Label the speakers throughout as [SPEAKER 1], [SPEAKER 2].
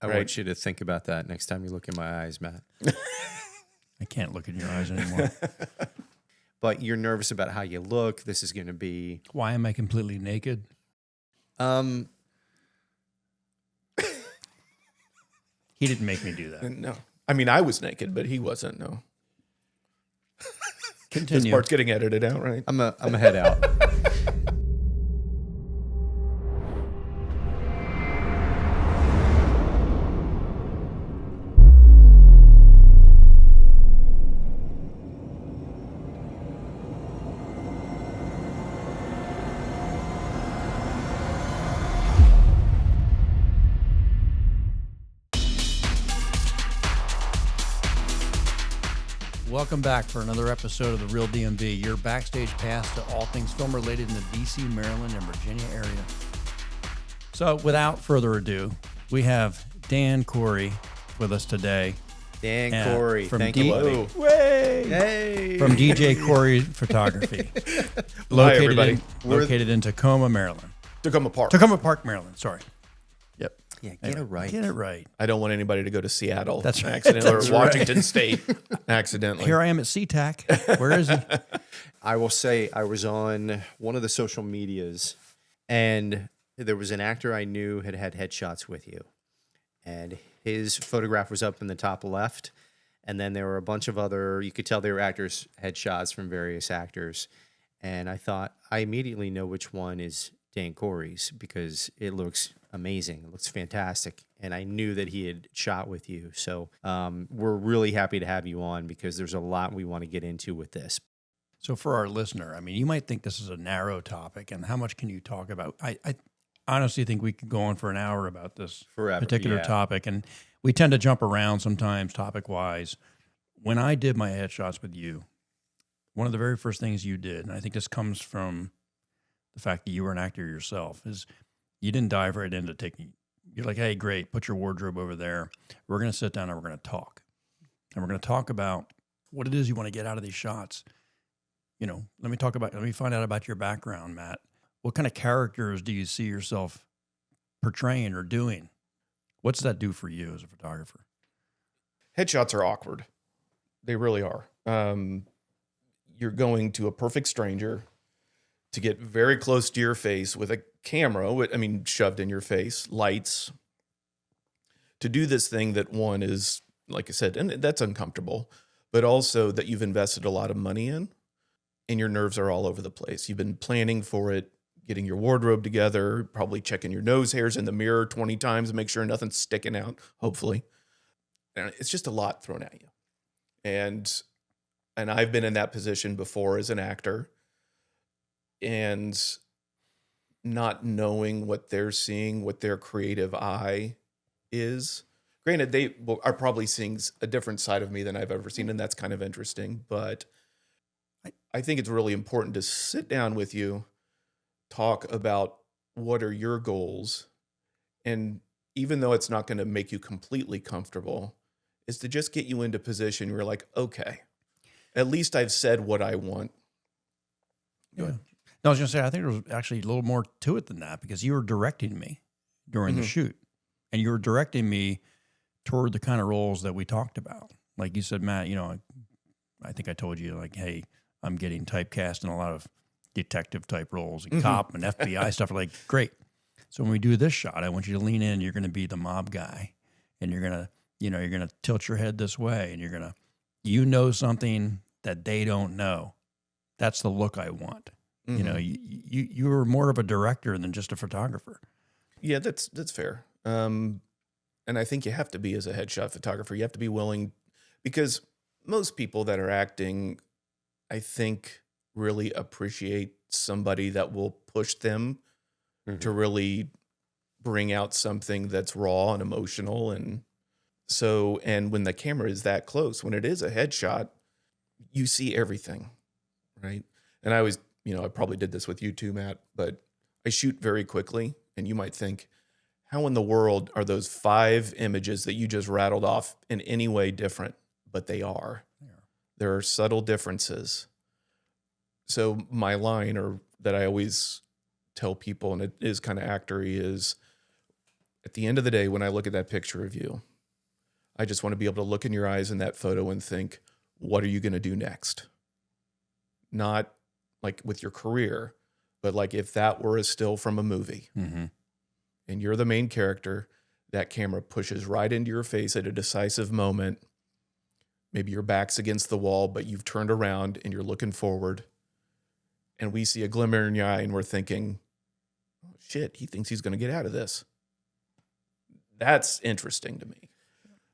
[SPEAKER 1] I want you to think about that next time you look in my eyes, Matt.
[SPEAKER 2] I can't look in your eyes anymore.
[SPEAKER 1] But you're nervous about how you look. This is going to be...
[SPEAKER 2] Why am I completely naked?
[SPEAKER 1] Um,
[SPEAKER 2] He didn't make me do that.
[SPEAKER 3] No. I mean, I was naked, but he wasn't, no. This
[SPEAKER 2] Continue.
[SPEAKER 3] part's getting edited out, right?
[SPEAKER 1] I'm a head out.
[SPEAKER 2] Welcome back for another episode of The Real DMV, your backstage pass to all things film related in the DC, Maryland, and Virginia area. So without further ado, we have Dan Corey with us today.
[SPEAKER 1] Dan Corey,
[SPEAKER 2] from
[SPEAKER 1] thank you, buddy.
[SPEAKER 3] Way!
[SPEAKER 1] Hey!
[SPEAKER 2] From DJ Corey Photography.
[SPEAKER 3] Hi, everybody.
[SPEAKER 2] Located in Tacoma, Maryland.
[SPEAKER 3] Tacoma Park.
[SPEAKER 2] Tacoma Park, Maryland, sorry. Yep.
[SPEAKER 1] Yeah, get it right.
[SPEAKER 2] Get it right.
[SPEAKER 3] I don't want anybody to go to Seattle
[SPEAKER 2] That's right.
[SPEAKER 3] accidentally
[SPEAKER 2] That's
[SPEAKER 3] or Washington State accidentally.
[SPEAKER 2] Here I am at SeaTac. Where is he?
[SPEAKER 1] I will say I was on one of the social medias, and there was an actor I knew had headshots with you. And his photograph was up in the top left. And then there were a bunch of other, you could tell they were actors' headshots from various actors. And I thought, I immediately know which one is Dan Corey's because it looks amazing. It looks fantastic. And I knew that he had shot with you. So we're really happy to have you on because there's a lot we want to get into with this.
[SPEAKER 2] So for our listener, I mean, you might think this is a narrow topic, and how much can you talk about? I honestly think we could go on for an hour about this
[SPEAKER 1] Forever,
[SPEAKER 2] particular
[SPEAKER 1] yeah.
[SPEAKER 2] topic, and we tend to jump around sometimes topic-wise. When I did my headshots with you, one of the very first things you did, and I think this comes from the fact that you were an actor yourself, is you didn't dive right into taking, you're like, hey, great, put your wardrobe over there. We're going to sit down and we're going to talk. And we're going to talk about what it is you want to get out of these shots. You know, let me find out about your background, Matt. What kind of characters do you see yourself portraying or doing? What's that do for you as a photographer?
[SPEAKER 3] Headshots are awkward. They really are. You're going to a perfect stranger to get very close to your face with a camera, shoved in your face, lights, to do this thing that one is, like I said, and that's uncomfortable, but also that you've invested a lot of money in, and your nerves are all over the place. You've been planning for it, getting your wardrobe together, probably checking your nose hairs in the mirror 20 times to make sure nothing's sticking out, hopefully. And it's just a lot thrown at you. And I've been in that position before as an actor, and not knowing what they're seeing, what their creative eye is. Granted, they are probably seeing a different side of me than I've ever seen, and that's kind of interesting. But I think it's really important to sit down with you, talk about what are your goals, and even though it's not going to make you completely comfortable, is to just get you into position where you're like, okay, at least I've said what I want. Go ahead.
[SPEAKER 2] No, I was going to say, I think there was actually a little more to it than that because you were directing me during the shoot, and you were directing me toward the kind of roles that we talked about. Like you said, Matt, you know, I think I told you, like, hey, I'm getting typecast in a lot of detective type roles and cop and FBI stuff. Like, great. So when we do this shot, I want you to lean in. You're going to be the mob guy, and you're going to, you're going to tilt your head this way, and you're going to, something that they don't know. That's the look I want. You know, you were more of a director than just a photographer.
[SPEAKER 3] Yeah, that's fair. And I think you have to be as a headshot photographer. You have to be willing, because most people that are acting, I think, really appreciate somebody that will push them to really bring out something that's raw and emotional. And so, and when the camera is that close, when it is a headshot, you see everything, right? And I always, I probably did this with you too, Matt, but I shoot very quickly, and you might think, how in the world are those 5 images that you just rattled off in any way different? But they are. Yeah. There are subtle differences. So my line, or that I always tell people, and it is kind of actory, is at the end of the day, when I look at that picture of you, I just want to be able to look in your eyes in that photo and think, what are you going to do next? Not like with your career, but like if that were a still from a movie and you're the main character, that camera pushes right into your face at a decisive moment. Maybe your back's against the wall, but you've turned around and you're looking forward. And we see a glimmer in your eye and we're thinking, oh, shit, he thinks he's going to get out of this. That's interesting to me.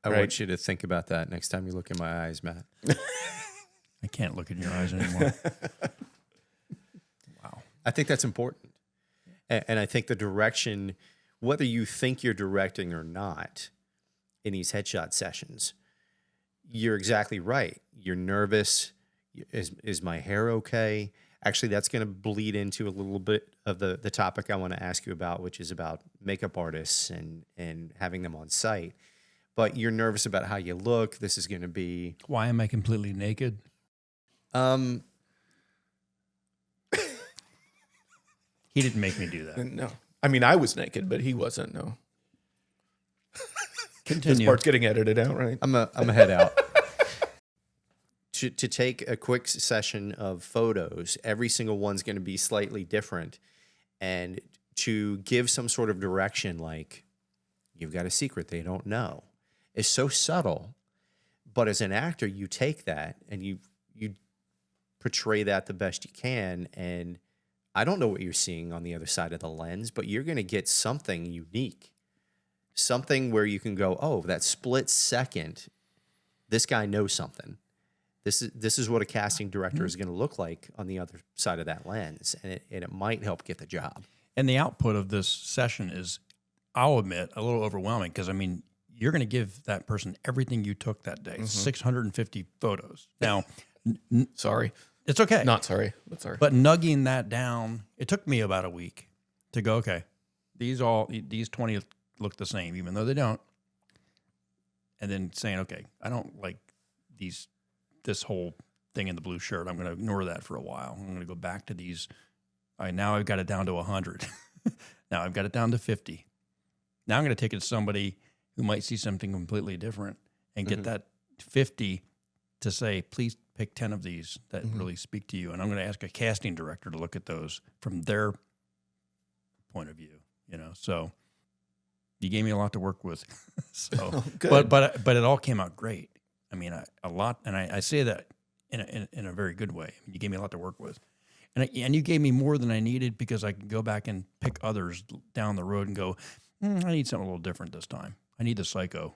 [SPEAKER 1] I want you to think about that next time you look in my eyes, Matt.
[SPEAKER 2] I can't look in your eyes anymore. Wow.
[SPEAKER 1] I think that's important. And I think the direction, whether you think you're directing or not in these headshot sessions, you're exactly right. You're nervous. Is my hair okay? Actually, that's going to bleed into a little bit of the topic I want to ask you about, which is about makeup artists and having them on site. But you're nervous about how you look. This is going to be...
[SPEAKER 2] Why am I completely naked?
[SPEAKER 1] Um,
[SPEAKER 2] He didn't make me do that.
[SPEAKER 3] No. I mean, I was naked, but he wasn't, no. This
[SPEAKER 2] Continue.
[SPEAKER 3] part's getting edited out, right?
[SPEAKER 1] I'm a head out. To take a quick session of photos, every single one's going to be slightly different. And to give some sort of direction, like, you've got a secret they don't know, is so subtle. But as an actor, you take that and you portray that the best you can. And I don't know what you're seeing on the other side of the lens, but you're going to get something unique, something where you can go, oh, that split second, this guy knows something. This is what a casting director is going to look like on the other side of that lens, and it might help get the job.
[SPEAKER 2] And the output of this session is, I'll admit, a little overwhelming because, I mean, you're going to give that person everything you took that day, 650 photos. Now,
[SPEAKER 3] Sorry.
[SPEAKER 2] it's okay.
[SPEAKER 3] Not sorry, but sorry.
[SPEAKER 2] But nugging that down, it took me about a week to go, okay, these 20 look the same, even though they don't. And then saying, okay, I don't like this whole thing in the blue shirt. I'm going to ignore that for a while. I'm going to go back to these. Now I've got it down to 100. Now I've got it down to 50. Now I'm going to take it to somebody who might see something completely different and get that 50 to say, please pick 10 of these that really speak to you. And I'm going to ask a casting director to look at those from their point of view, So you gave me a lot to work with. So,
[SPEAKER 3] Good.
[SPEAKER 2] but it all came out great. I mean, a lot, and I say that in a very good way. You gave me a lot to work with, and you gave me more than I needed because I could go back and pick others down the road and go, I need something a little different this time. I need the psycho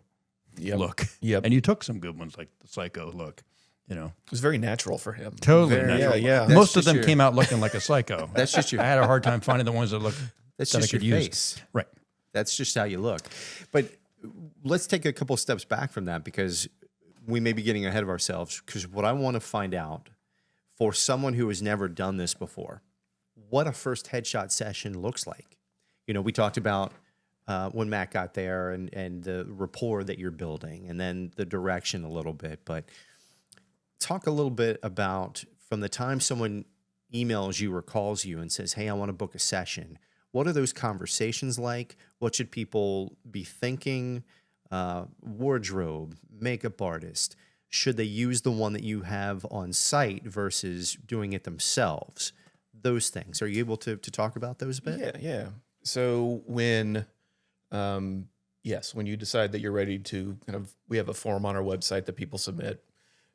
[SPEAKER 2] look.
[SPEAKER 3] Yep.
[SPEAKER 2] And you took some good ones like the psycho look.
[SPEAKER 3] It was very natural for him.
[SPEAKER 2] Totally
[SPEAKER 1] Very
[SPEAKER 2] natural.
[SPEAKER 3] Yeah.
[SPEAKER 2] Most of them came out looking like a psycho.
[SPEAKER 1] That's just your
[SPEAKER 2] I had a hard time finding the ones that look
[SPEAKER 1] that's
[SPEAKER 2] that
[SPEAKER 1] just
[SPEAKER 2] I could
[SPEAKER 1] your
[SPEAKER 2] use.
[SPEAKER 1] face.
[SPEAKER 2] Right.
[SPEAKER 1] That's just how you look. But let's take a couple steps back from that because we may be getting ahead of ourselves. Because what I want to find out for someone who has never done this before, what a first headshot session looks like. We talked about when Matt got there and the rapport that you're building and then the direction a little bit. But talk a little bit about from the time someone emails you or calls you and says, hey, I want to book a session. What are those conversations like? What should people be thinking? Wardrobe, makeup artist. Should they use the one that you have on site versus doing it themselves? Those things. Are you able to talk about those a bit?
[SPEAKER 3] Yeah. So when you decide that you're ready to we have a form on our website that people submit.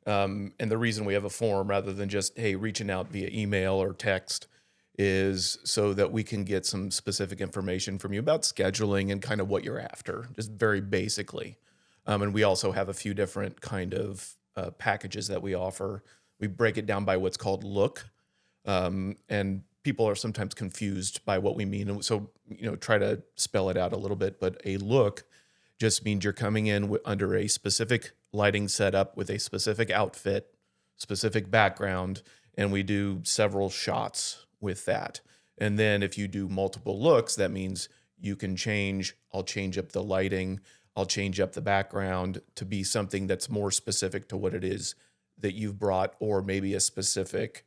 [SPEAKER 3] And the reason we have a form rather than just, hey, reaching out via email or text is so that we can get some specific information from you about scheduling and kind of what you're after, just very basically. And we also have a few different kind of packages that we offer. We break it down by what's called look. And people are sometimes confused by what we mean. And so, try to spell it out a little bit. But a look just means you're coming in under a specific lighting setup with a specific outfit, specific background, and we do several shots with that. And then if you do multiple looks, that means you can I'll change up the lighting, I'll change up the background to be something that's more specific to what it is that you've brought, or maybe a specific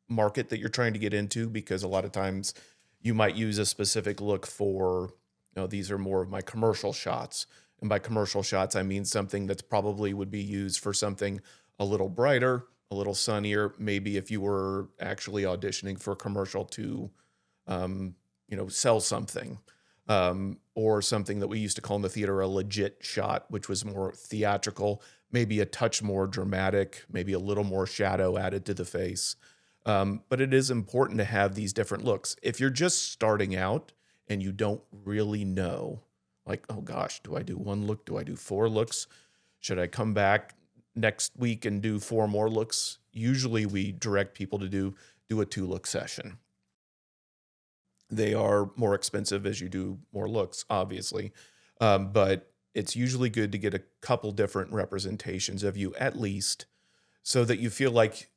[SPEAKER 3] market that you're trying to get into, because a lot of times you might use a specific look for these are more of my commercial shots. And by commercial shots, I mean something that's probably would be used for something a little brighter, a little sunnier. Maybe if you were actually auditioning for a commercial to, sell something, or something that we used to call in the theater a legit shot, which was more theatrical, maybe a touch more dramatic, maybe a little more shadow added to the face. But it is important to have these different looks. If you're just starting out and you don't really know, like, oh gosh, do I do one look? Do I do 4 looks? Should I come back next week and do 4 more looks? Usually we direct people to do a 2-look session. They are more expensive as you do more looks, obviously. But it's usually good to get a couple different representations of you at least, so that you feel like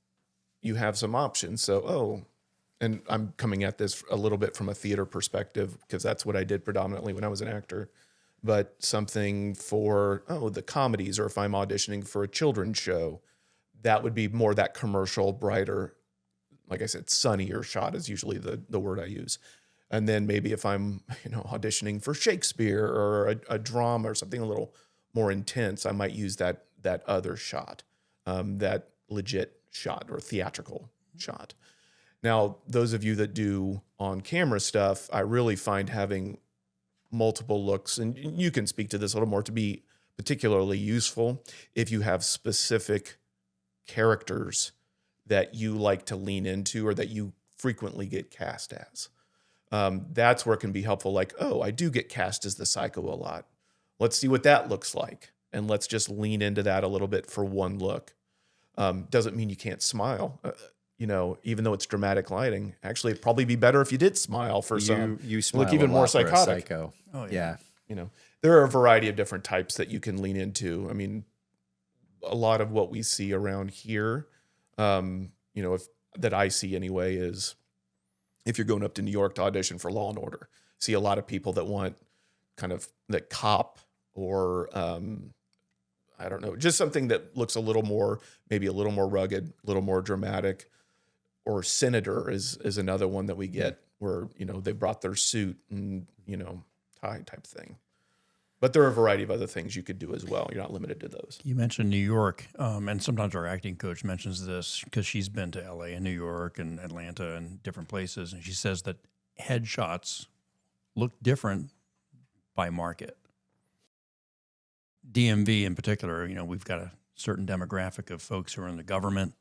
[SPEAKER 3] you have some options. So, and I'm coming at this a little bit from a theater perspective because that's what I did predominantly when I was an actor. But something for, the comedies, or if I'm auditioning for a children's show, that would be more that commercial, brighter, like I said, sunnier shot is usually the word I use. And then maybe if I'm, auditioning for Shakespeare or a drama or something a little more intense, I might use that other shot, that legit shot or theatrical shot. Now, those of you that do on-camera stuff, I really find having multiple looks, and you can speak to this a little more, to be particularly useful if you have specific characters that you like to lean into or that you frequently get cast as. That's where it can be helpful. Like, I do get cast as the psycho a lot. Let's see what that looks like. And let's just lean into that a little bit for one look. Doesn't mean you can't smile, even though it's dramatic lighting. Actually, it'd probably be better if you did smile for some.
[SPEAKER 1] You smile
[SPEAKER 3] look even
[SPEAKER 1] a
[SPEAKER 3] more
[SPEAKER 1] lot for a
[SPEAKER 3] psychotic.
[SPEAKER 1] psycho.
[SPEAKER 2] Oh,
[SPEAKER 1] Yeah.
[SPEAKER 3] There are a variety of different types that you can lean into. I mean, a lot of what we see around here, if that I see anyway, is if you're going up to New York to audition for Law and Order, see a lot of people that want kind of that cop or I don't know, just something that looks maybe a little more rugged, a little more dramatic. Or senator is another one that we get where, they brought their suit and, tie type thing. But there are a variety of other things you could do as well. You're not limited to those.
[SPEAKER 2] You mentioned New York, and sometimes our acting coach mentions this because she's been to LA and New York and Atlanta and different places, and she says that headshots look different by market. DMV in particular, we've got a certain demographic of folks who are in the government,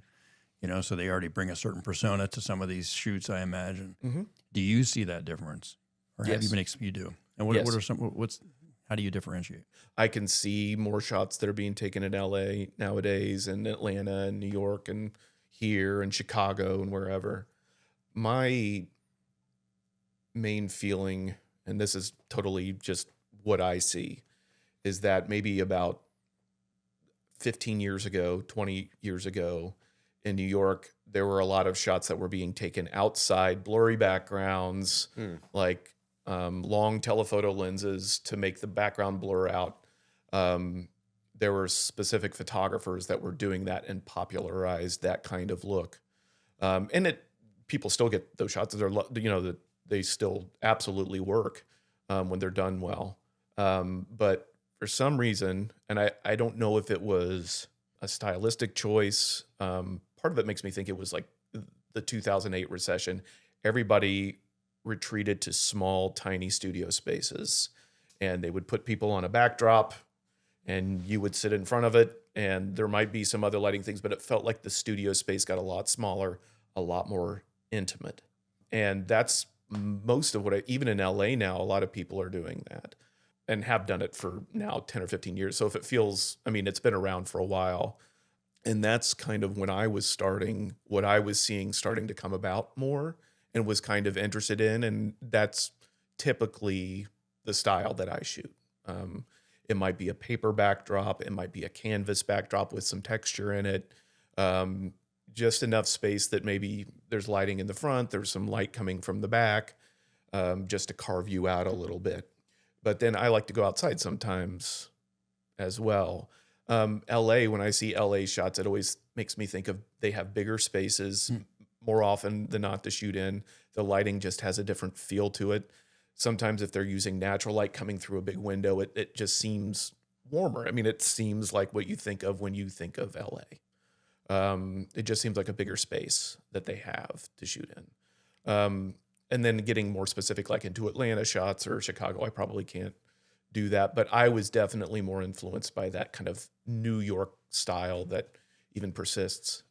[SPEAKER 2] so they already bring a certain persona to some of these shoots, I imagine.
[SPEAKER 3] Mm-hmm.
[SPEAKER 2] Do you see that difference? Or have you been, you do? And what
[SPEAKER 3] Yes.
[SPEAKER 2] are how do you differentiate?
[SPEAKER 3] I can see more shots that are being taken in LA nowadays, and Atlanta and New York and here and Chicago and wherever. My main feeling, and this is totally just what I see, is that maybe about 15 years ago, 20 years ago in New York, there were a lot of shots that were being taken outside, blurry backgrounds, like long telephoto lenses to make the background blur out. There were specific photographers that were doing that and popularized that kind of look. And people still get those shots. That they still absolutely work when they're done well. But for some reason, and I don't know if it was a stylistic choice. Part of it makes me think it was like the 2008 recession. Everybody retreated to small, tiny studio spaces, and they would put people on a backdrop, and you would sit in front of it, and there might be some other lighting things, but it felt like the studio space got a lot smaller, a lot more intimate. And that's most of what even in LA now, a lot of people are doing that and have done it for now 10 or 15 years. So if it feels, it's been around for a while. And that's kind of when I was starting, what I was seeing starting to come about more and was kind of interested in. And that's typically the style that I shoot. It might be a paper backdrop. It might be a canvas backdrop with some texture in it. Just enough space that maybe there's lighting in the front, there's some light coming from the back, just to carve you out a little bit. But then I like to go outside sometimes as well. LA, when I see LA shots, it always makes me think of they have bigger spaces more often than not to shoot in. The lighting just has a different feel to it. sometimes if they're using natural light coming through a big window, it just seems warmer. I mean, it seems like what you think of when you think of LA. It just seems like a bigger space that they have to shoot in. And then getting more specific, like into Atlanta shots or Chicago, I probably can't do that. But I was definitely more influenced by that kind of New York style that even persists.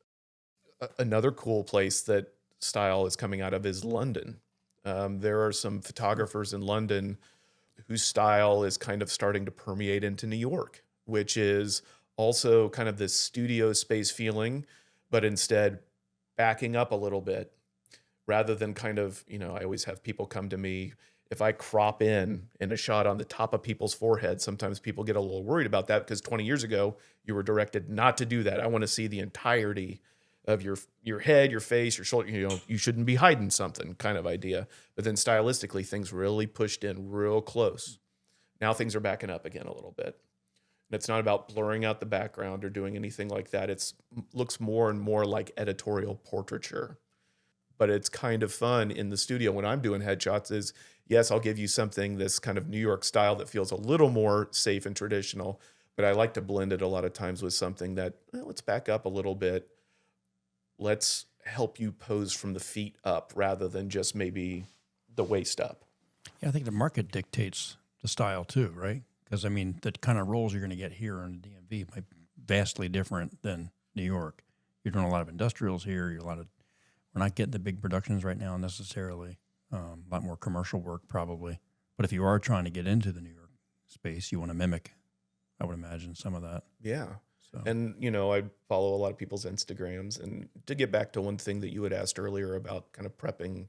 [SPEAKER 3] Another cool place that style is coming out of is London. There are some photographers in London whose style is kind of starting to permeate into New York, which is also kind of this studio space feeling, but instead backing up a little bit rather than kind of, I always have people come to me. If I crop in a shot on the top of people's foreheads, sometimes people get a little worried about that because 20 years ago, you were directed not to do that. I want to see the entirety of your head, your face, your shoulder. You shouldn't be hiding something kind of idea. But then stylistically, things really pushed in real close. Now things are backing up again a little bit. And it's not about blurring out the background or doing anything like that. It looks more and more like editorial portraiture. But it's kind of fun in the studio when I'm doing headshots is, yes, I'll give you something this kind of New York style that feels a little more safe and traditional, but I like to blend it a lot of times with something that, let's back up a little bit. Let's help you pose from the feet up rather than just maybe the waist up.
[SPEAKER 2] Yeah, I think the market dictates the style too, right? Because, I mean, the kind of roles you're going to get here in the DMV might be vastly different than New York. You're doing a lot of industrials here. We're not getting the big productions right now necessarily. A lot more commercial work probably. But if you are trying to get into the New York space, you want to mimic, I would imagine, some of that.
[SPEAKER 3] Yeah.
[SPEAKER 2] So.
[SPEAKER 3] And, I follow a lot of people's Instagrams. And to get back to one thing that you had asked earlier about kind of prepping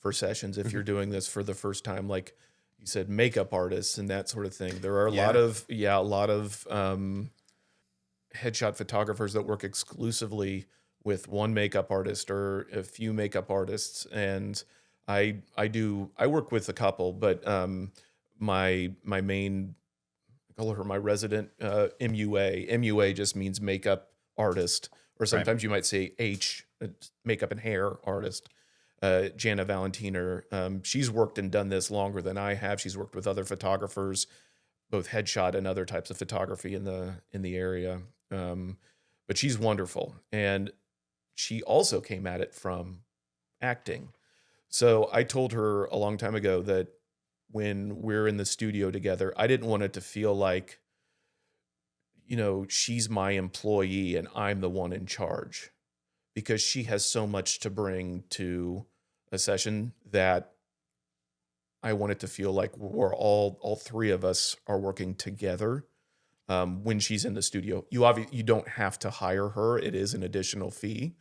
[SPEAKER 3] for sessions, if you're doing this for the first time, like you said, makeup artists and that sort of thing. There are a lot of headshot photographers that work exclusively with one makeup artist or a few makeup artists. And I work with a couple, but my main, I call her my resident MUA. MUA just means makeup artist, or sometimes you might say H, makeup and hair artist. Jana Valentiner, she's worked and done this longer than I have. She's worked with other photographers, both headshot and other types of photography in the area. But she's wonderful. And she also came at it from acting. So I told her a long time ago that when we're in the studio together, I didn't want it to feel like, she's my employee and I'm the one in charge, because she has so much to bring to a session that I want it to feel like we're all three of us are working together. When she's in the studio, you don't have to hire her. It is an additional fee.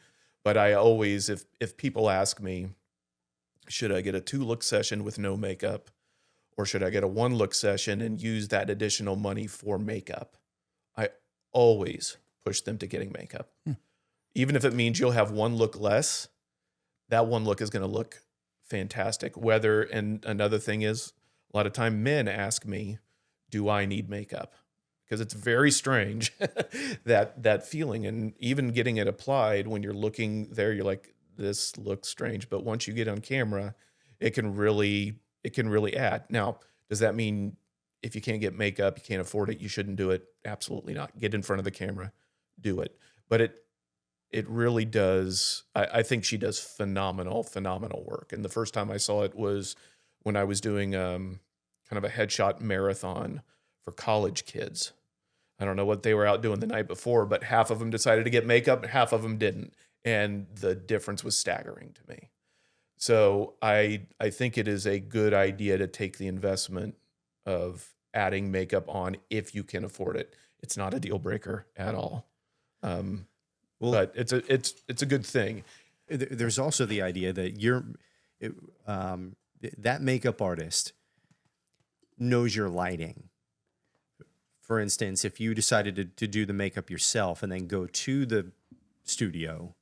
[SPEAKER 3] But I always, if people ask me, should I get a 2-look session with no makeup, or should I get a 1-look session and use that additional money for makeup? I always push them to getting makeup. Even if it means you'll have 1 look less, that 1 look is going to look fantastic. And another thing is, a lot of time men ask me, do I need makeup? Because it's very strange, that feeling. And even getting it applied, when you're looking there, you're like, this looks strange. But once you get on camera, it can really add. Now, does that mean if you can't get makeup, you can't afford it, you shouldn't do it? Absolutely not. Get in front of the camera, do it. But it really does. I think she does phenomenal work. And the first time I saw it was when I was doing kind of a headshot marathon for college kids. I don't know what they were out doing the night before, but half of them decided to get makeup, half of them didn't. And the difference was staggering to me. So I think it is a good idea to take the investment of adding makeup on if you can afford it. It's not a deal breaker at all. But it's a good thing.
[SPEAKER 1] There's also the idea that that makeup artist knows your lighting. For instance, if you decided to do the makeup yourself and then go to the studio,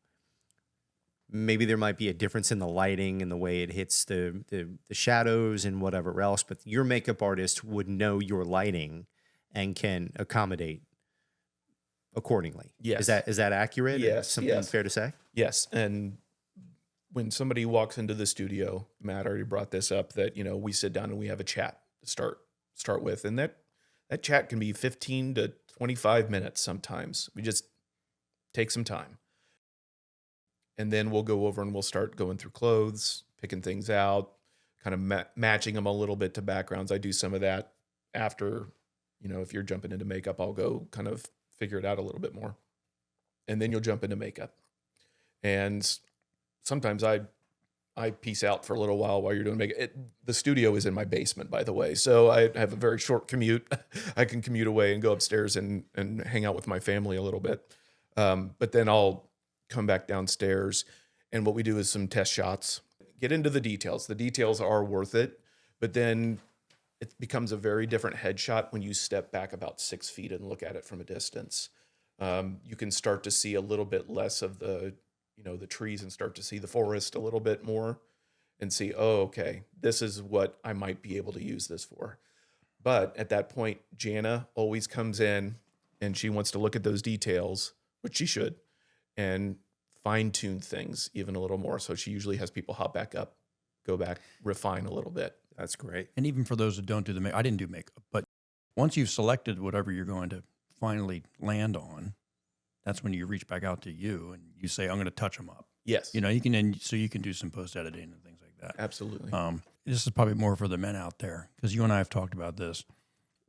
[SPEAKER 1] maybe there might be a difference in the lighting and the way it hits the shadows and whatever else, but your makeup artist would know your lighting and can accommodate accordingly.
[SPEAKER 3] Yes.
[SPEAKER 1] Is that accurate?
[SPEAKER 3] Yes.
[SPEAKER 1] Something fair to say?
[SPEAKER 3] Yes. And when somebody walks into the studio, Matt already brought this up, that, we sit down and we have a chat to start with. And that chat can be 15 to 25 minutes sometimes. We just take some time. And then we'll go over and we'll start going through clothes, picking things out, kind of matching them a little bit to backgrounds. I do some of that after, if you're jumping into makeup, I'll go kind of figure it out a little bit more. And then you'll jump into makeup. And sometimes I peace out for a little while you're doing makeup. The studio is in my basement, by the way. So I have a very short commute. I can commute away and go upstairs and hang out with my family a little bit. But then I'll come back downstairs, and what we do is some test shots, get into the details. The details are worth it, but then it becomes a very different headshot when you step back about 6 feet and look at it from a distance. You can start to see a little bit less of the trees and start to see the forest a little bit more and see, oh, okay, this is what I might be able to use this for. But at that point, Jana always comes in and she wants to look at those details, which she should, and fine tune things even a little more. So she usually has people hop back up, go back, refine a little bit.
[SPEAKER 1] That's great.
[SPEAKER 2] And even for those that don't do the makeup, I didn't do makeup, but once you've selected whatever you're going to finally land on, that's when you reach back out to you and you say, I'm going to touch them up.
[SPEAKER 3] Yes.
[SPEAKER 2] You can do some post editing and things like that.
[SPEAKER 3] Absolutely.
[SPEAKER 2] This is probably more for the men out there, because you and I have talked about this.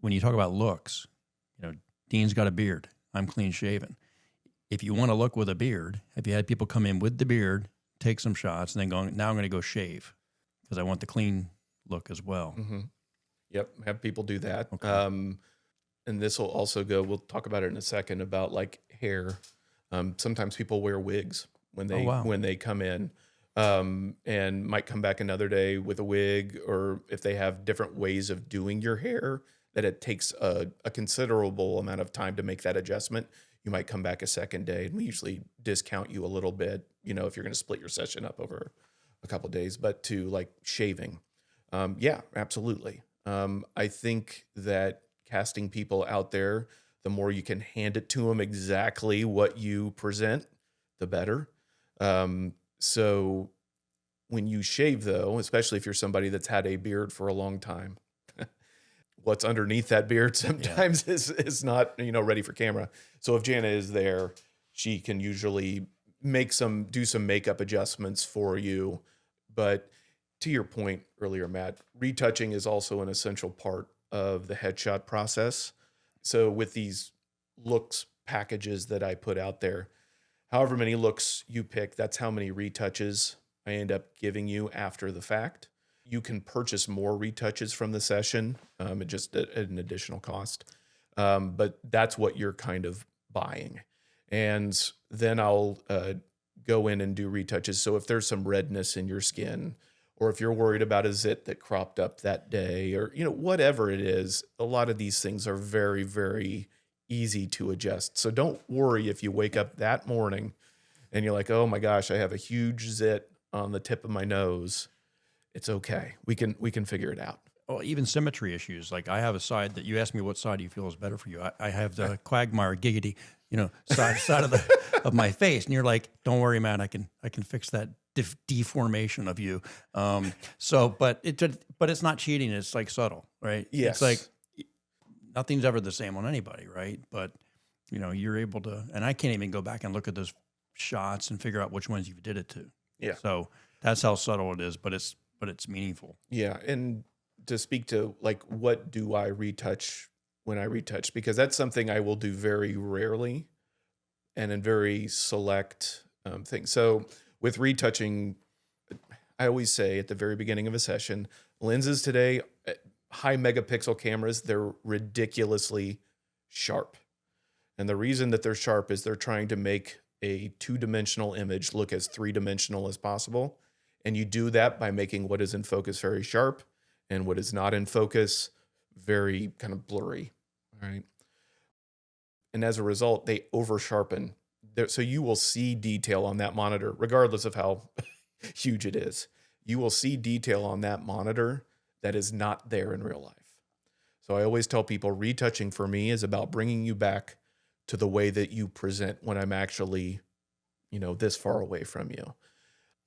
[SPEAKER 2] When you talk about looks, Dean's got a beard. I'm clean shaven. If you want to look with a beard, have you had people come in with the beard, take some shots, and then now I'm going to go shave because I want the clean look as well?
[SPEAKER 3] Mm-hmm. Yep. Have people do that.
[SPEAKER 2] Okay.
[SPEAKER 3] And this will also we'll talk about it in a second, about like hair. Sometimes people wear wigs when they come in, and might come back another day with a wig, or if they have different ways of doing your hair, that it takes a considerable amount of time to make that adjustment. You might come back a second day, and we usually discount you a little bit, if you're going to split your session up over a couple of days. But to like shaving, yeah, absolutely. I think that casting people out there, the more you can hand it to them exactly what you present, the better. So when you shave, though, especially if you're somebody that's had a beard for a long time, what's underneath that beard sometimes is not, ready for camera. So if Jana is there, she can usually do some makeup adjustments for you. But to your point earlier, Matt, retouching is also an essential part of the headshot process. So with these looks packages that I put out there, however many looks you pick, that's how many retouches I end up giving you after the fact. You can purchase more retouches from the session, just at an additional cost. But that's what you're kind of buying. And then I'll go in and do retouches. So if there's some redness in your skin, or if you're worried about a zit that cropped up that day, or, whatever it is, a lot of these things are very, very easy to adjust. So don't worry if you wake up that morning and you're like, oh my gosh, I have a huge zit on the tip of my nose. It's okay. We can figure it out.
[SPEAKER 2] Well, even symmetry issues. Like I have a side that you asked me what side do you feel is better for you. I have the quagmire giggity, side of my face, and you're like, don't worry, man, I can fix that deformation of you. But it's not cheating. It's like subtle, right?
[SPEAKER 3] Yes.
[SPEAKER 2] It's like nothing's ever the same on anybody, right? But you're able to, and I can't even go back and look at those shots and figure out which ones you did it to.
[SPEAKER 3] Yeah.
[SPEAKER 2] So that's how subtle it is, but it's meaningful.
[SPEAKER 3] Yeah, and to speak to like, what do I retouch when I retouch? Because that's something I will do very rarely and in very select things. So with retouching, I always say at the very beginning of a session, lenses today, high megapixel cameras, they're ridiculously sharp. And the reason that they're sharp is they're trying to make a two-dimensional image look as three-dimensional as possible. And you do that by making what is in focus very sharp and what is not in focus very kind of blurry, all right? And as a result, they over-sharpen. So you will see detail on that monitor, regardless of how huge it is. You will see detail on that monitor that is not there in real life. So I always tell people, retouching for me is about bringing you back to the way that you present when I'm actually, this far away from you.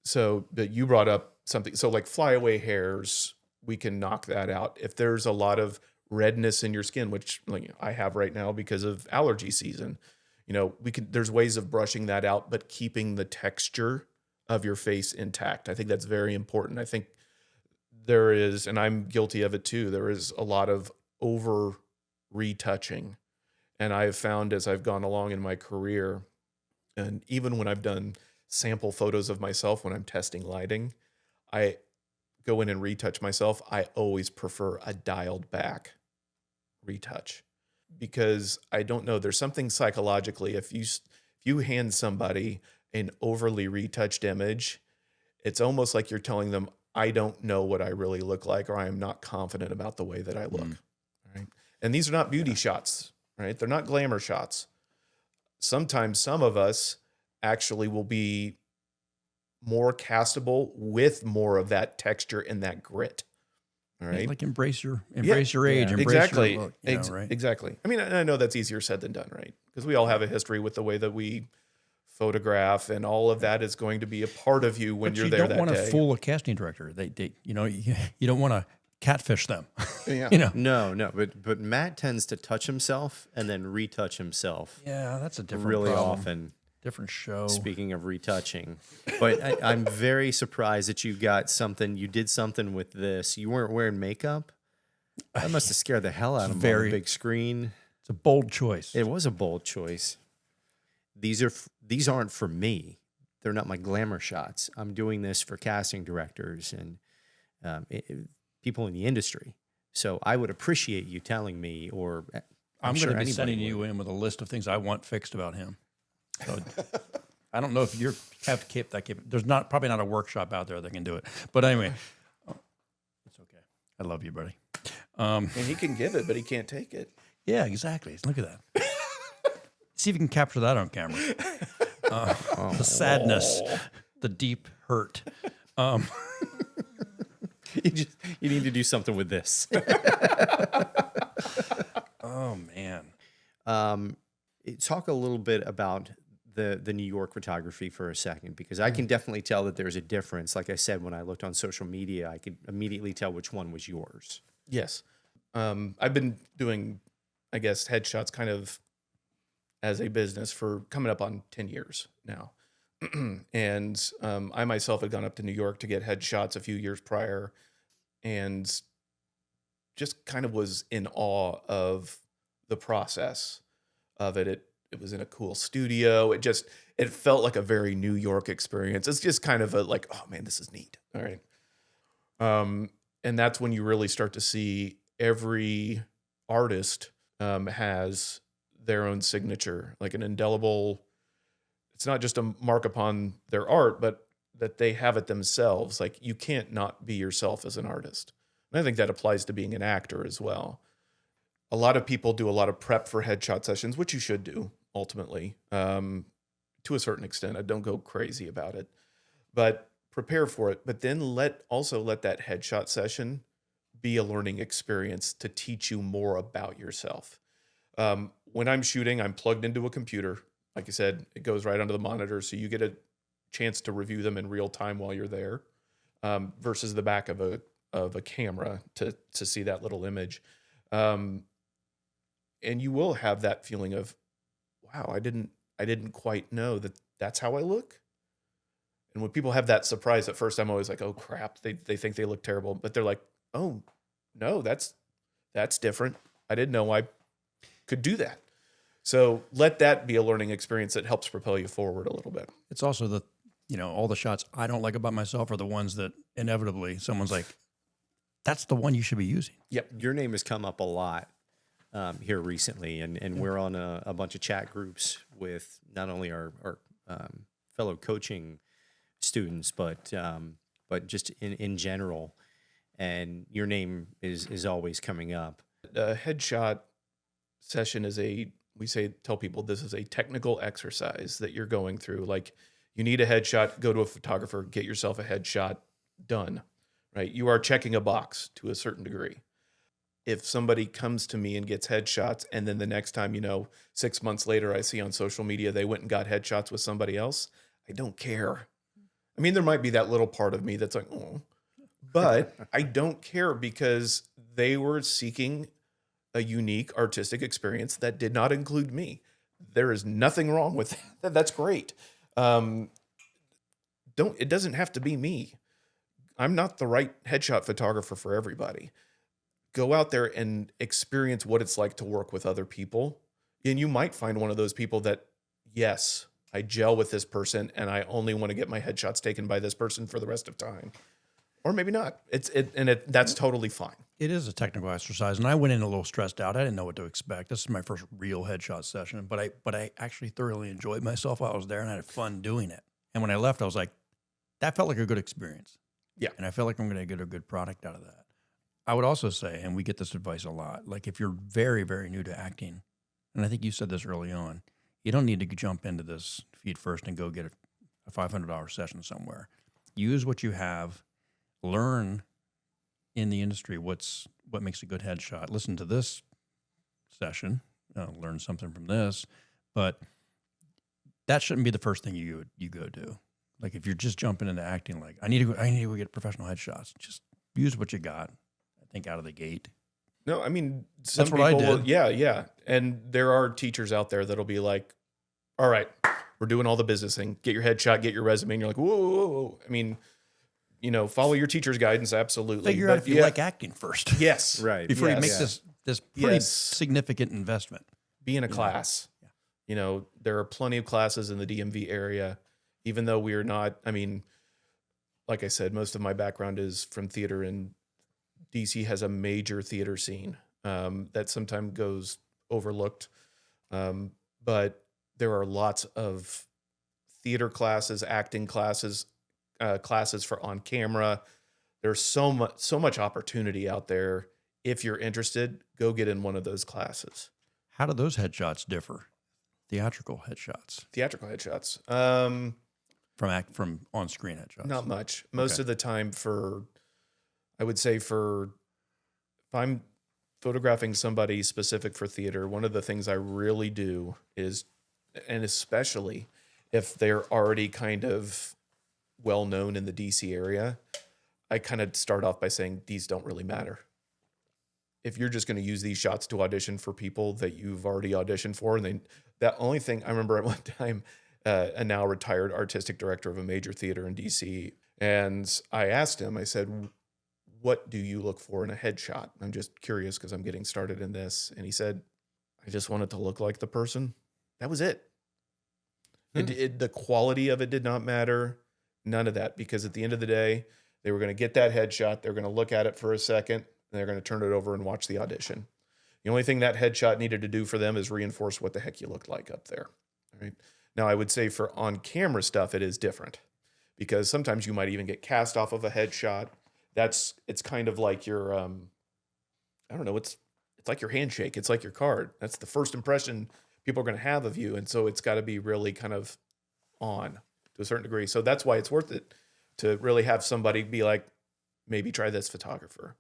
[SPEAKER 3] So that you brought up something. So like flyaway hairs, we can knock that out. If there's a lot of redness in your skin, which like I have right now because of allergy season, there's ways of brushing that out, but keeping the texture of your face intact. I think that's very important. I think there is, and I'm guilty of it too, there is a lot of over retouching. And I've found as I've gone along in my career, and even when I've done sample photos of myself when I'm testing lighting, I go in and retouch myself. I always prefer a dialed back retouch because I don't know, there's something psychologically. If you hand somebody an overly retouched image, it's almost like you're telling them, I don't know what I really look like, or I am not confident about the way that I look. Right. And these are not beauty shots, right? They're not glamour shots. Sometimes some of us actually will be more castable with more of that texture and that grit. All right.
[SPEAKER 2] Like embrace your age, embrace
[SPEAKER 3] exactly.
[SPEAKER 2] your look, right?
[SPEAKER 3] Exactly. I mean, I know that's easier said than done, right? Because we all have a history with the way that we photograph, and all of that is going to be a part of you when you're there that day.
[SPEAKER 2] You don't want to fool a casting director. You don't want to catfish them.
[SPEAKER 3] Yeah.
[SPEAKER 1] No. But Matt tends to touch himself and then retouch himself.
[SPEAKER 2] Yeah, that's a different
[SPEAKER 1] really
[SPEAKER 2] problem.
[SPEAKER 1] often.
[SPEAKER 2] Different show.
[SPEAKER 1] Speaking of retouching, but I'm very surprised that you did something with this. You weren't wearing makeup. That must have scared the hell out of him on the big screen.
[SPEAKER 2] It's a bold choice.
[SPEAKER 1] It was a bold choice. These aren't for me. They're not my glamour shots. I'm doing this for casting directors and people in the industry. So I would appreciate you telling me, or
[SPEAKER 2] I'm
[SPEAKER 1] sure
[SPEAKER 2] going to be
[SPEAKER 1] anybody
[SPEAKER 2] sending
[SPEAKER 1] would.
[SPEAKER 2] you in with a list of things I want fixed about him. So I don't know if you have to keep that. There's probably not a workshop out there that can do it. But anyway, it's okay. I love you, buddy.
[SPEAKER 3] And he can give it, but he can't take it.
[SPEAKER 2] Yeah, exactly. Look at that. See if you can capture that on camera. The sadness, the deep hurt.
[SPEAKER 1] You need to do something with this.
[SPEAKER 2] Oh man.
[SPEAKER 1] Talk a little bit about the New York photography for a second, because I can definitely tell that there's a difference. Like I said, when I looked on social media, I could immediately tell which one was yours.
[SPEAKER 3] Yes. I've been doing, I guess, headshots kind of as a business for coming up on 10 years now. And I myself had gone up to New York to get headshots a few years prior, and just kind of was in awe of the process of it. It was in a cool studio. It felt like a very New York experience. It's just kind of oh man, this is neat. All right. And that's when you really start to see every artist has their own signature, like an indelible. It's not just a mark upon their art, but that they have it themselves. Like you can't not be yourself as an artist. And I think that applies to being an actor as well. A lot of people do a lot of prep for headshot sessions, which you should do ultimately, to a certain extent. I don't go crazy about it, but prepare for it. But then let that headshot session be a learning experience to teach you more about yourself. When I'm shooting, I'm plugged into a computer. Like I said, it goes right onto the monitor, so you get a chance to review them in real time while you're there, versus the back of a camera to see that little image. And you will have that feeling of, wow, I didn't quite know that's how I look. And when people have that surprise at first, I'm always like, oh crap, they think they look terrible, but they're like, oh no, that's different. I didn't know I could do that. So let that be a learning experience that helps propel you forward a little bit.
[SPEAKER 2] It's also all the shots I don't like about myself are the ones that inevitably someone's like, that's the one you should be using.
[SPEAKER 1] Yep. Your name has come up a lot here recently, and we're on a bunch of chat groups with not only our fellow coaching students, but just in general. And your name is always coming up.
[SPEAKER 3] A headshot session is tell people this is a technical exercise that you're going through. Like you need a headshot, go to a photographer, get yourself a headshot done, right? You are checking a box to a certain degree. If somebody comes to me and gets headshots, and then the next time, 6 months later, I see on social media, they went and got headshots with somebody else, I don't care. I mean, there might be that little part of me that's like, oh, but I don't care because they were seeking a unique artistic experience that did not include me. There is nothing wrong with that. That's great. It doesn't have to be me. I'm not the right headshot photographer for everybody. Go out there and experience what it's like to work with other people. And you might find one of those people that, yes, I gel with this person and I only want to get my headshots taken by this person for the rest of time. Or maybe not. That's totally fine.
[SPEAKER 2] It is a technical exercise, and I went in a little stressed out. I didn't know what to expect. This is my first real headshot session, but I actually thoroughly enjoyed myself while I was there, and I had fun doing it. And when I left, I was like, that felt like a good experience.
[SPEAKER 3] Yeah.
[SPEAKER 2] And I feel like I'm going to get a good product out of that. I would also say, and we get this advice a lot, like if you're very, very new to acting, and I think you said this early on, you don't need to jump into this feed first and go get a $500 session somewhere. Use what you have, learn in the industry what makes a good headshot. Listen to this session, learn something from this, but that shouldn't be the first thing you go do. Like if you're just jumping into acting, like I need to go get professional headshots. Just use what you got. I think out of the gate.
[SPEAKER 3] No, I mean, some
[SPEAKER 2] That's what I
[SPEAKER 3] people
[SPEAKER 2] did.
[SPEAKER 3] Yeah. And there are teachers out there that'll be like, all right, we're doing all the business thing. Get your headshot, get your resume. And you're like, whoa. I mean, follow your teacher's guidance. Absolutely.
[SPEAKER 2] Figure out if you like acting first.
[SPEAKER 3] Yes.
[SPEAKER 1] Right.
[SPEAKER 2] Before you make
[SPEAKER 3] Yes.
[SPEAKER 2] this pretty
[SPEAKER 3] Yes.
[SPEAKER 2] significant investment.
[SPEAKER 3] Be in a class.
[SPEAKER 2] Yeah.
[SPEAKER 3] There are plenty of classes in the DMV area, even though we are not, I mean, like I said, most of my background is from theater, and DC has a major theater scene that sometimes goes overlooked. But there are lots of theater classes, acting classes, classes for on camera. There's so much opportunity out there. If you're interested, go get in one of those classes.
[SPEAKER 2] How do those headshots differ? Theatrical headshots
[SPEAKER 3] Theatrical headshots.
[SPEAKER 2] from on-screen headshots.
[SPEAKER 3] Not much. Most
[SPEAKER 2] Okay.
[SPEAKER 3] of the time I would say if I'm photographing somebody specific for theater, one of the things I really do is, and especially if they're already kind of well-known in the DC area, I kind of start off by saying, these don't really matter. If you're just going to use these shots to audition for people that you've already auditioned for, and that only thing I remember at one time, a now retired artistic director of a major theater in DC, and I asked him, I said, what do you look for in a headshot? I'm just curious because I'm getting started in this. And he said, I just want it to look like the person. That was it. The quality of it did not matter. None of that, because at the end of the day, they were going to get that headshot. They're going to look at it for a second, and they're going to turn it over and watch the audition. The only thing that headshot needed to do for them is reinforce what the heck you looked like up there. Right? Now, I would say for on-camera stuff, it is different, because sometimes you might even get cast off of a headshot. It's kind of like your, I don't know, it's like your handshake. It's like your card. That's the first impression people are going to have of you. And so it's got to be really kind of on to a certain degree. So that's why it's worth it to really have somebody be like, maybe try this photographer.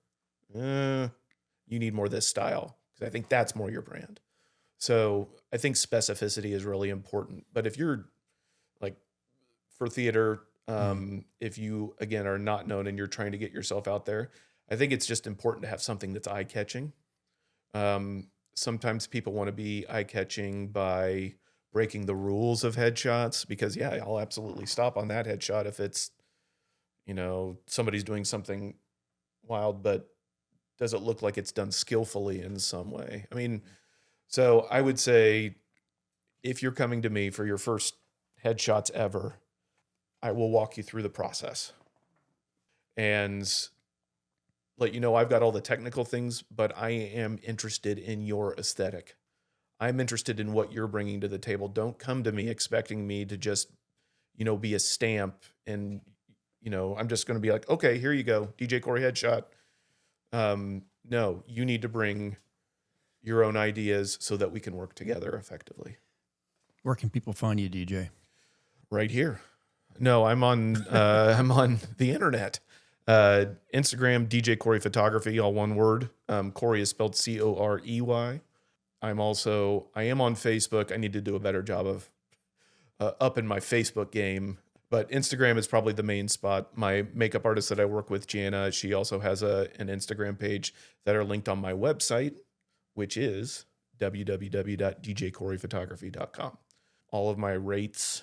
[SPEAKER 3] You need more of this style, because I think that's more your brand. So I think specificity is really important. But if you're like for theater, if you, again, are not known and you're trying to get yourself out there, I think it's just important to have something that's eye-catching. Sometimes people want to be eye-catching by breaking the rules of headshots, because, yeah, I'll absolutely stop on that headshot if it's, somebody's doing something wild, but does it look like it's done skillfully in some way? I mean, so I would say if you're coming to me for your first headshots ever, I will walk you through the process and let you know I've got all the technical things, but I am interested in your aesthetic. I'm interested in what you're bringing to the table. Don't come to me expecting me to just, be a stamp and, I'm just going to be like, okay, here you go, DJ Corey headshot. No, you need to bring your own ideas so that we can work together effectively.
[SPEAKER 2] Where can people find you, DJ?
[SPEAKER 3] Right here. No, I'm on the internet. Instagram, DJ Corey Photography, all one word. Corey is spelled Corey. I am on Facebook. I need to do a better job of upping my Facebook game, But Instagram is probably the main spot. My makeup artist that I work with, Gianna, she also has an Instagram page that are linked on my website, which is www.djcoreyphotography.com. All of my rates,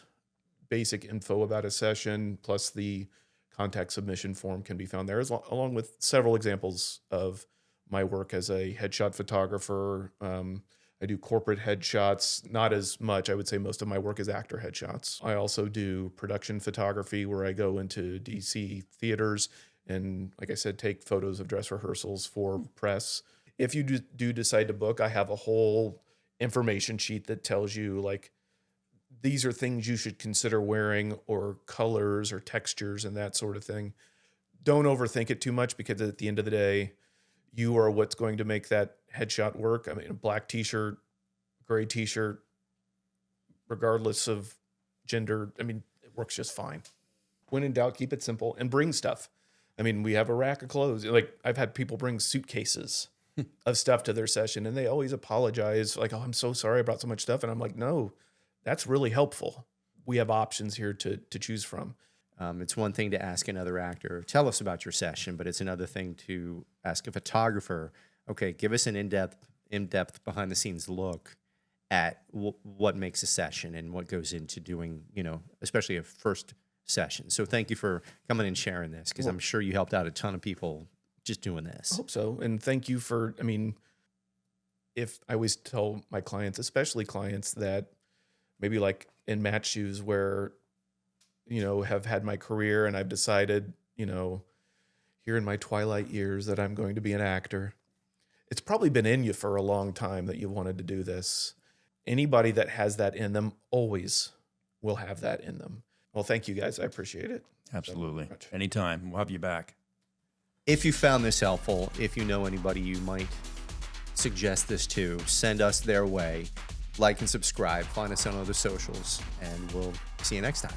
[SPEAKER 3] basic info about a session, plus the contact submission form can be found there, along with several examples of my work as a headshot photographer. I do corporate headshots, not as much. I would say most of my work is actor headshots. I also do production photography where I go into DC theaters and, like I said, take photos of dress rehearsals for press. If you do decide to book, I have a whole information sheet that tells you, like, these are things you should consider wearing, or colors or textures and that sort of thing. Don't overthink it too much, because at the end of the day, you are what's going to make that headshot work. I mean, a black t-shirt, gray t-shirt, regardless of gender, I mean, it works just fine. When in doubt, keep it simple and bring stuff. I mean, we have a rack of clothes. Like, I've had people bring suitcases of stuff to their session, and they always apologize. Like, oh, I'm so sorry I brought so much stuff. And I'm like, no, that's really helpful. We have options here to choose from.
[SPEAKER 1] It's one thing to ask another actor, tell us about your session, but it's another thing to ask a photographer, okay, give us an in-depth behind-the-scenes look at what makes a session and what goes into doing, especially a first session. So thank you for coming and sharing this, because I'm sure you helped out a ton of people just doing this.
[SPEAKER 3] I hope so. And thank you for, if I always tell my clients, especially clients that maybe like in match shoes where, have had my career and I've decided, here in my twilight years that I'm going to be an actor. It's probably been in you for a long time that you wanted to do this. Anybody that has that in them always will have that in them. Well, thank you guys. I appreciate it.
[SPEAKER 2] Absolutely. Anytime. We'll have you back.
[SPEAKER 1] If you found this helpful, if you know anybody you might suggest this to, send us their way. Like and subscribe. Find us on other socials, and we'll see you next time.